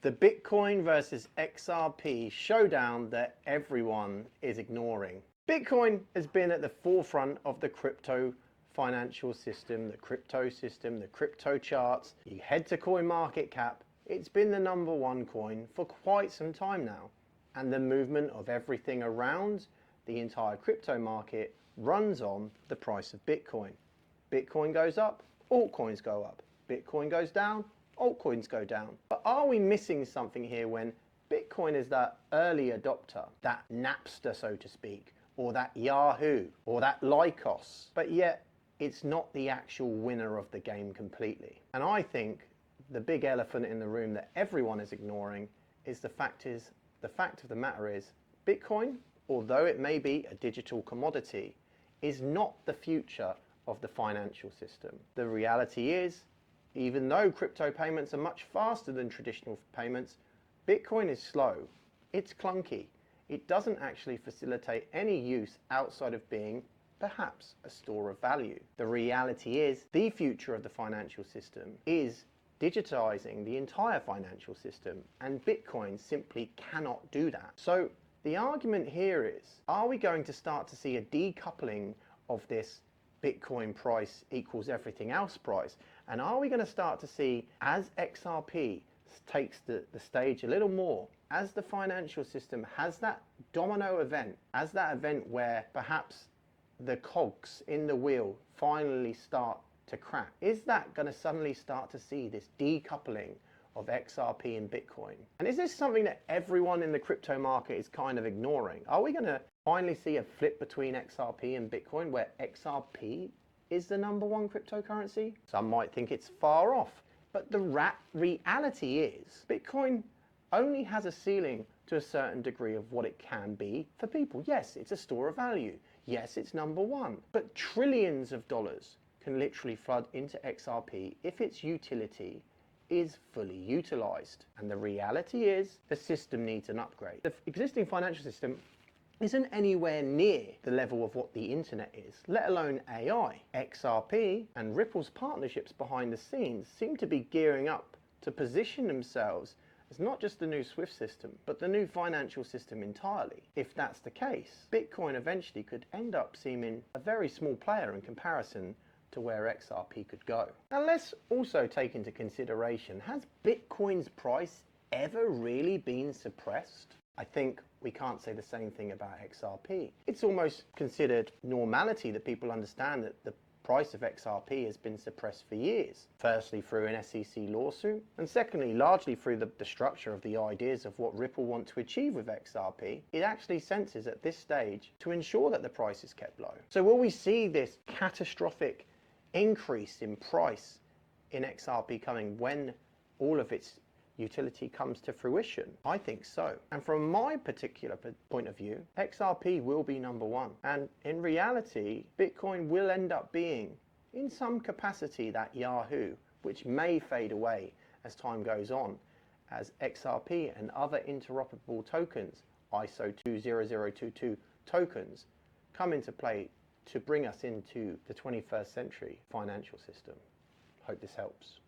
The Bitcoin versus XRP showdown that everyone is ignoring. Bitcoin has been at the forefront of the crypto financial system, the crypto charts. You head to CoinMarketCap, it's been the #1 coin for quite some time now. And the movement of everything around the entire crypto market runs on the price of Bitcoin. Bitcoin goes up, altcoins go up. Bitcoin goes down, altcoins go down. But are we missing something here when Bitcoin is that early adopter, that Napster, so to speak, or that Yahoo, or that Lycos, but yet it's not the actual winner of the game completely? And I think the big elephant in the room that everyone is ignoring is the fact of the matter is Bitcoin, although it may be a digital commodity, is not the future of the financial system. The reality is, even though crypto payments are much faster than traditional payments, Bitcoin is slow, it's clunky, it doesn't actually facilitate any use outside of being perhaps a store of value. The reality is, the future of the financial system is digitizing the entire financial system, and Bitcoin simply cannot do that. So the argument here is, are we going to start to see a decoupling of this Bitcoin price equals everything else price? And are we going to start to see, as XRP takes the stage a little more, as the financial system has that domino event, as that event where perhaps the cogs in the wheel finally start to crack, is that going to suddenly start to see this decoupling of XRP and Bitcoin? And is this something that everyone in the crypto market is kind of ignoring? Are we going to finally see a flip between XRP and Bitcoin where XRP is the #1 cryptocurrency? Some might think it's far off, but the reality is Bitcoin only has a ceiling to a certain degree of what it can be for people. Yes, it's a store of value. Yes, it's #1, but trillions of dollars can literally flood into XRP if its utility is fully utilized. And the reality is the system needs an upgrade. The existing financial system isn't anywhere near the level of what the internet is, let alone AI. XRP and Ripple's partnerships behind the scenes seem to be gearing up to position themselves as not just the new SWIFT system, but the new financial system entirely. If that's the case, Bitcoin eventually could end up seeming a very small player in comparison to where XRP could go. Now let's also take into consideration, has Bitcoin's price ever really been suppressed? I think we can't say the same thing about XRP. It's almost considered normality that people understand that the price of XRP has been suppressed for years. Firstly through an SEC lawsuit, and secondly largely through the structure of the ideas of what Ripple want to achieve with XRP. It actually senses at this stage to ensure that the price is kept low. So will we see this catastrophic increase in price in XRP coming when all of its utility comes to fruition? I think so. And from my particular point of view, XRP will be #1. And in reality, Bitcoin will end up being, in some capacity, that Yahoo, which may fade away as time goes on, as XRP and other interoperable tokens, ISO 20022 tokens, come into play to bring us into the 21st century financial system. Hope this helps.